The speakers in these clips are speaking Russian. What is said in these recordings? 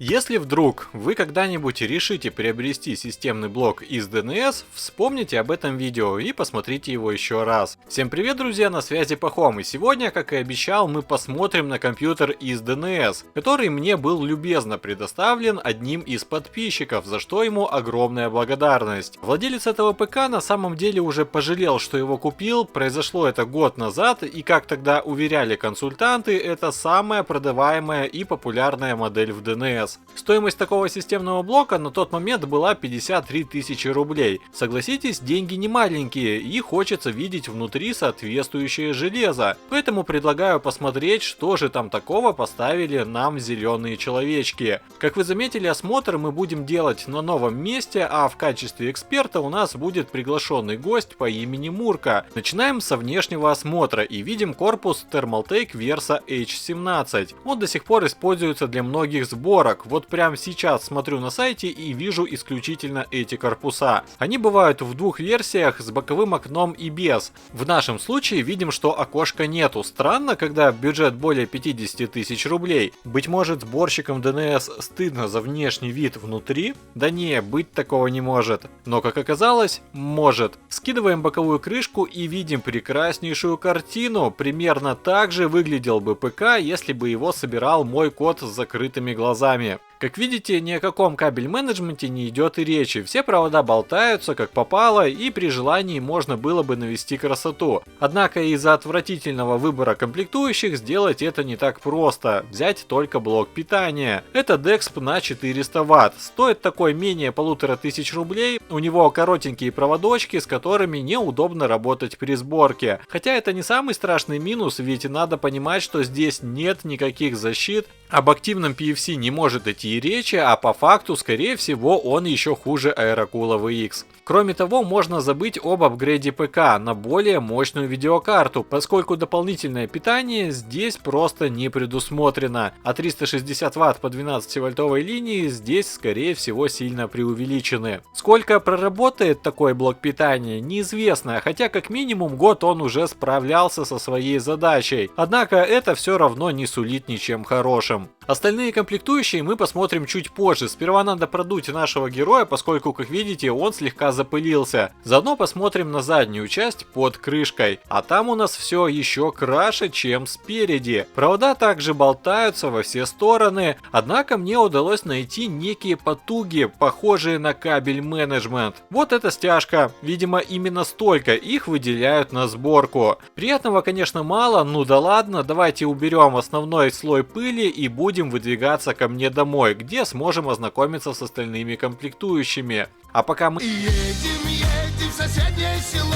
Если вдруг вы когда-нибудь решите приобрести системный блок из DNS, вспомните об этом видео и посмотрите его еще раз. Всем привет, друзья, на связи Пахом, и сегодня, как и обещал, мы посмотрим на компьютер из DNS, который мне был любезно предоставлен одним из подписчиков, за что ему огромная благодарность. Владелец этого ПК на самом деле уже пожалел, что его купил, произошло это год назад, и как тогда уверяли консультанты, это самая продаваемая и популярная модель в DNS. Стоимость такого системного блока на тот момент была 53 тысячи рублей. Согласитесь, деньги не маленькие и хочется видеть внутри соответствующее железо. Поэтому предлагаю посмотреть, что же там такого поставили нам зеленые человечки. Как вы заметили, осмотр мы будем делать на новом месте, а в качестве эксперта у нас будет приглашенный гость по имени Мурка. Начинаем со внешнего осмотра и видим корпус Thermaltake Versa H17. Он до сих пор используется для многих сборок. Вот прямо сейчас смотрю на сайте и вижу исключительно эти корпуса. Они бывают в двух версиях, с боковым окном и без. В нашем случае видим, что окошка нету. Странно, когда бюджет более 50 тысяч рублей. Быть может, сборщикам DNS стыдно за внешний вид внутри? Да не, быть такого не может. Но, как оказалось, может. Скидываем боковую крышку и видим прекраснейшую картину. Примерно так же выглядел бы ПК, если бы его собирал мой кот с закрытыми глазами. Как видите, ни о каком кабель-менеджменте не идет и речи. Все провода болтаются как попало, и при желании можно было бы навести красоту. Однако из-за отвратительного выбора комплектующих сделать это не так просто. Взять только блок питания. Это DEXP на 400 Вт. Стоит такой менее 1500 рублей. У него коротенькие проводочки, с которыми неудобно работать при сборке. Хотя это не самый страшный минус, ведь надо понимать, что здесь нет никаких защит. Об активном PFC не может идти и речи, а по факту, скорее всего, он еще хуже Aerocool VX. Кроме того, можно забыть об апгрейде ПК на более мощную видеокарту, поскольку дополнительное питание здесь просто не предусмотрено, а 360 Вт по 12-вольтовой линии здесь, скорее всего, сильно преувеличены. Сколько проработает такой блок питания, неизвестно, хотя как минимум год он уже справлялся со своей задачей, однако это все равно не сулит ничем хорошим. Остальные комплектующие мы посмотрим чуть позже. Сперва надо продуть нашего героя, поскольку, как видите, он слегка запылился. Заодно посмотрим на заднюю часть под крышкой. А там у нас все еще краше, чем спереди. Провода также болтаются во все стороны. Однако мне удалось найти некие потуги, похожие на кабель менеджмент. Вот эта стяжка. Видимо, именно столько их выделяют на сборку. Приятного, конечно, мало, ну да ладно. Давайте уберем основной слой пыли и будем выдвигаться ко мне домой, где сможем ознакомиться с остальными комплектующими. А пока мы едем в соседнее село,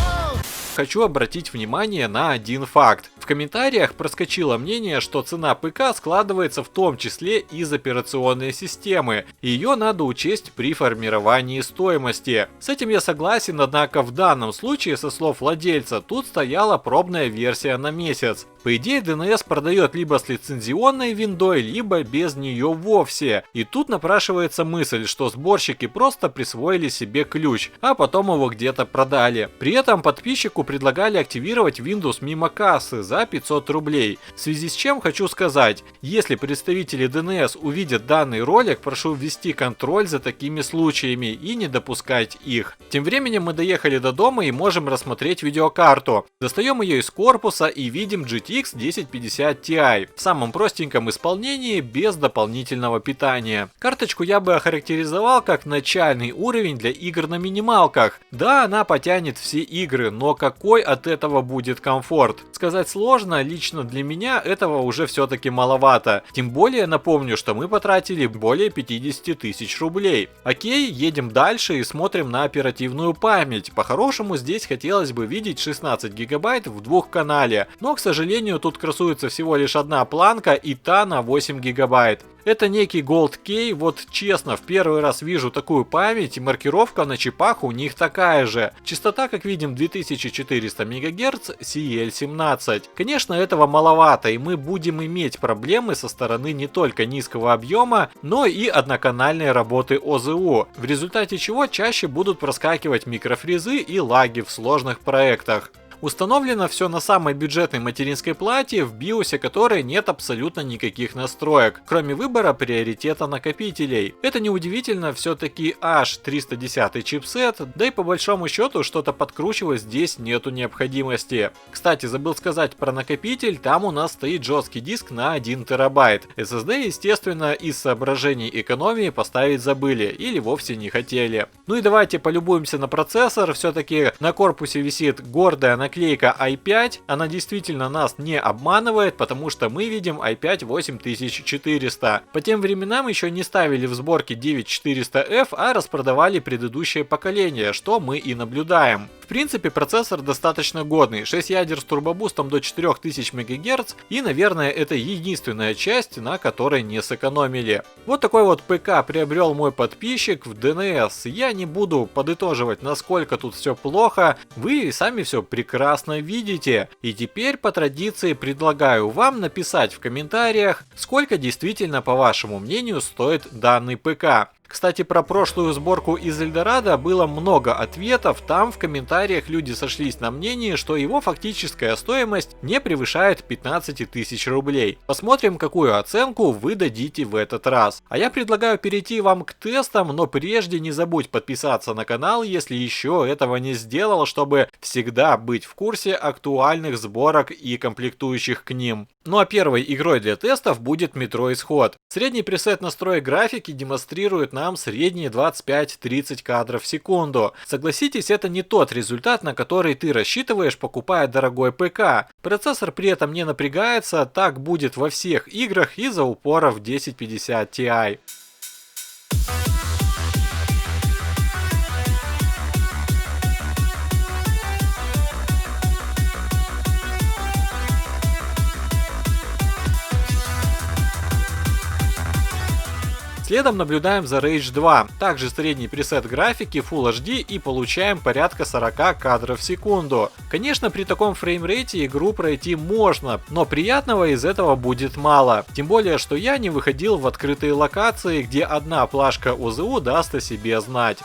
хочу обратить внимание на один факт. В комментариях проскочило мнение, что цена ПК складывается в том числе из операционной системы. Ее надо учесть при формировании стоимости. С этим я согласен, однако в данном случае, со слов владельца, тут стояла пробная версия на месяц. По идее, DNS продает либо с лицензионной виндой, либо без нее вовсе. И тут напрашивается мысль, что сборщики просто присвоили себе ключ, а потом его где-то продали. При этом подписчику предлагали активировать Windows мимо кассы за 500 рублей. В связи с чем хочу сказать, если представители DNS увидят данный ролик, прошу ввести контроль за такими случаями и не допускать их. Тем временем мы доехали до дома и можем рассмотреть видеокарту. Достаем ее из корпуса и видим GTX 1050 Ti в самом простеньком исполнении, без дополнительного питания. Карточку я бы охарактеризовал как начальный уровень для игр на минималках. Да, она потянет все игры, но какой от этого будет комфорт? Сказать сложно, лично для меня этого уже все-таки маловато. Тем более напомню, что мы потратили более 50 тысяч рублей. Окей, едем дальше и смотрим на оперативную память. По-хорошему здесь хотелось бы видеть 16 гигабайт в двухканале, но, к сожалению, тут красуется всего лишь одна планка, и та на 8 гигабайт. Это некий Gold Key, вот честно, в первый раз вижу такую память, и маркировка на чипах у них такая же. Частота, как видим, 2400 МГц CL17. Конечно, этого маловато, и мы будем иметь проблемы со стороны не только низкого объема, но и одноканальной работы ОЗУ, в результате чего чаще будут проскакивать микрофризы и лаги в сложных проектах. Установлено все на самой бюджетной материнской плате, в биосе которой нет абсолютно никаких настроек, кроме выбора приоритета накопителей. Это неудивительно, все-таки H310 чипсет, да и по большому счету что-то подкручивать здесь нету необходимости. Кстати, забыл сказать про накопитель, там у нас стоит жесткий диск на 1 терабайт. SSD, естественно, из соображений экономии поставить забыли или вовсе не хотели. Ну и давайте полюбуемся на процессор, все-таки на корпусе висит гордая наклейка i5, она действительно нас не обманывает, потому что мы видим i5 8400. По тем временам еще не ставили в сборке 9400F, а распродавали предыдущее поколение, что мы и наблюдаем. В принципе, процессор достаточно годный, 6 ядер с турбобустом до 4000 МГц, и, наверное, это единственная часть, на которой не сэкономили. Вот такой вот ПК приобрел мой подписчик в DNS. Я не буду подытоживать, насколько тут все плохо, вы сами все прекрасно видите. И теперь по традиции предлагаю вам написать в комментариях, сколько действительно, по вашему мнению, стоит данный ПК. Кстати, про прошлую сборку из Эльдорадо было много ответов, там в комментариях люди сошлись на мнении, что его фактическая стоимость не превышает 15 тысяч рублей. Посмотрим, какую оценку вы дадите в этот раз. А я предлагаю перейти вам к тестам, но прежде не забудь подписаться на канал, если еще этого не сделал, чтобы всегда быть в курсе актуальных сборок и комплектующих к ним. Ну а первой игрой для тестов будет Метро Исход. Средний пресет настроек графики демонстрирует нам средние 25-30 кадров в секунду. Согласитесь, это не тот результат, на который ты рассчитываешь, покупая дорогой ПК. Процессор при этом не напрягается, так будет во всех играх из-за упора в 1050 Ti. Следом наблюдаем за Rage 2, также средний пресет графики Full HD и получаем порядка 40 кадров в секунду. Конечно, при таком фреймрейте игру пройти можно, но приятного из этого будет мало. Тем более, что я не выходил в открытые локации, где одна плашка ОЗУ даст о себе знать.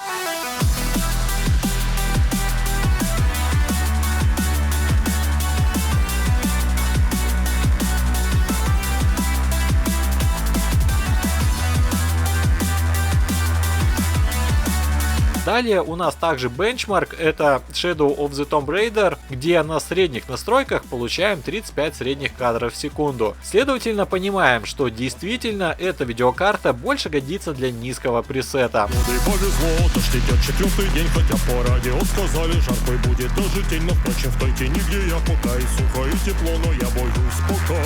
Далее у нас также бенчмарк, это Shadow of the Tomb Raider, где на средних настройках получаем 35 средних кадров в секунду. Следовательно, понимаем, что действительно эта видеокарта больше годится для низкого пресета. Повезло, дождь идет 4-й день, хотя по радио сказали, жаркой будет даже день, но впрочем в той тени, где я пока и сухо, и тепло, но я боюсь пока.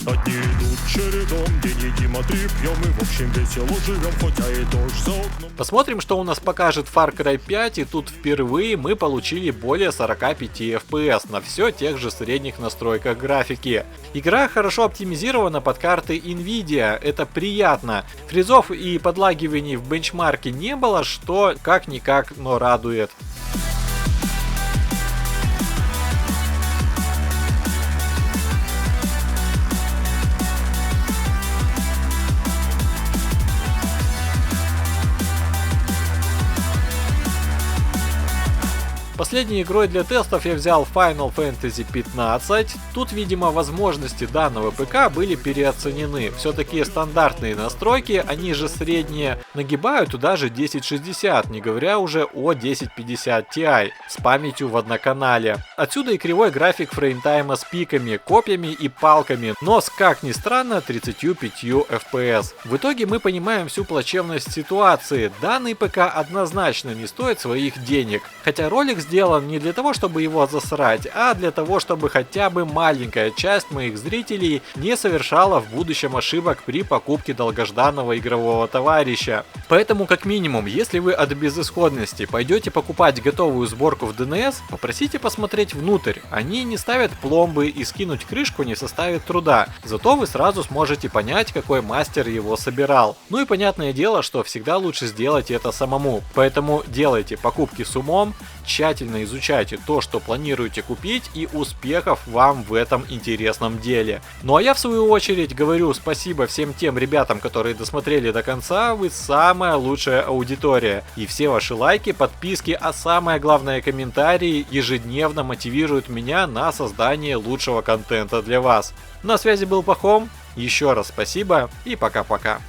Одни идут чередом, день едим, а 3 пьем, и в общем весело живем, хотя и дождь за окном. Посмотрим, что у нас покажет Far Cry 5, и тут впервые мы получили более 45 FPS на все тех же средних настройках графики. Игра хорошо оптимизирована под карты Nvidia, это приятно. Фризов и подлагиваний в бенчмарке не было, что как-никак, но радует. Последней игрой для тестов я взял Final Fantasy 15. Тут, видимо, возможности данного ПК были переоценены. Все-таки стандартные настройки, они же средние, нагибают туда же 1060, не говоря уже о 1050 Ti с памятью в одноканале. Отсюда и кривой график фреймтайма с пиками, копьями и палками, но с, как ни странно, 35 FPS. В итоге мы понимаем всю плачевность ситуации. Данный ПК однозначно не стоит своих денег. Хотя ролик сделан не для того, чтобы его засрать, а для того, чтобы хотя бы маленькая часть моих зрителей не совершала в будущем ошибок при покупке долгожданного игрового товарища. Поэтому, как минимум, если вы от безысходности пойдете покупать готовую сборку в DNS, попросите посмотреть внутрь. Они не ставят пломбы и скинуть крышку не составит труда. Зато вы сразу сможете понять, какой мастер его собирал. Ну и понятное дело, что всегда лучше сделать это самому. Поэтому делайте покупки с умом, тщательно внимательно изучайте то, что планируете купить, и успехов вам в этом интересном деле. Ну а я в свою очередь говорю спасибо всем тем ребятам, которые досмотрели до конца, вы самая лучшая аудитория. И все ваши лайки, подписки, а самое главное комментарии ежедневно мотивируют меня на создание лучшего контента для вас. На связи был Пахом, еще раз спасибо и пока-пока.